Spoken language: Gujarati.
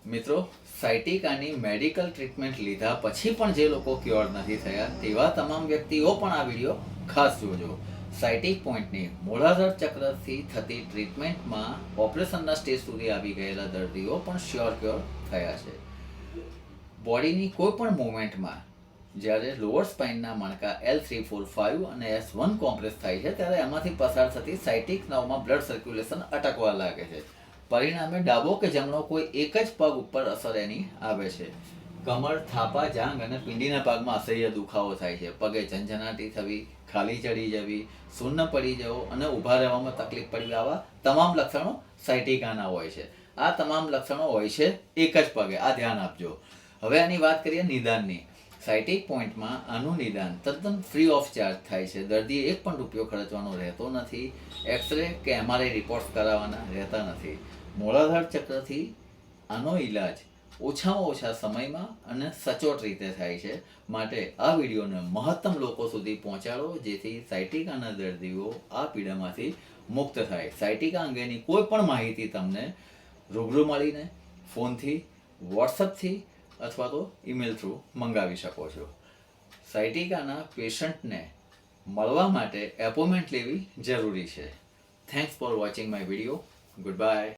મિત્રો, સાયટિકાની મેડિકલ ટ્રીટમેન્ટ લીધા પછી પણ જે લોકો ક્યોર નથી થયા તેવા તમામ વ્યક્તિઓ પણ આ વિડીયો ખાસ જોજો. સાયટિક પોઈન્ટની મૂળાધાર ચક્રથી થતી ટ્રીટમેન્ટમાં ઓપરેશનના સ્ટેજ સુધી આવી ગયેલા દર્દીઓ પણ ક્યોર થયા છે. બોડીની કોઈ પણ મૂવમેન્ટમાં જ્યારે લોઅર સ્પાઇનના મણકા L3, 4, 5 અને S1 કોમ્પ્રેસ થાય છે ત્યારે એમાંથી પસાર થતી સાયટિક નર્વમાં બ્લડ સર્ક્યુલેશન અટકવા લાગે છે. પરિણામે ડાબો કે જમણો કોઈ એક જ પગ ઉપર અસર એની આવે છે. કમર, થાપા, જાંઘ અને પીંડીના ભાગમાં અસહ્ય દુખાવો થાય છે. પગે ઝંઝનાટી થવી, ખાલી ચડી જવી, શૂન્ય પડી જવું અને ઊભા રહેવામાં તકલીફ પડવી, આવા તમામ લક્ષણો સાયટિકાના હોય છે. આ તમામ લક્ષણો હોય છે એક જ પગે, આ ધ્યાન આપજો. હવે આની વાત કરીએ નિદાનની. સાયટિક પોઈન્ટમાં આનું નિદાન તદ્દન ફ્રી ઓફ ચાર્જ થાય છે. દર્દીએ એક પણ રૂપિયો ખર્ચવાનો રહેતો નથી. એક્સરે કે MRI રિપોર્ટ્સ કરાવવાના રહેતા નથી. મૂળાધાર ચક્રથી આનો ઈલાજ ઓછામાં ઓછા સમયમાં અને સચોટ રીતે થાય છે. માટે આ વિડીયોને મહત્તમ લોકો સુધી પહોંચાડો જેથી સાયટિકાના દર્દીઓ આ પીડામાંથી મુક્ત થાય. સાયટિકા અંગેની કોઈ પણ માહિતી તમને રૂબરૂ મળીને, ફોનથી, વોટ્સઅપથી અથવા તો ઈમેલ થ્રુ મંગાવી શકો છો. સાયટિકાના પેશન્ટને મળવા માટે એપોઇન્ટમેન્ટ લેવી જરૂરી છે. Thanks for watching my video. Good bye.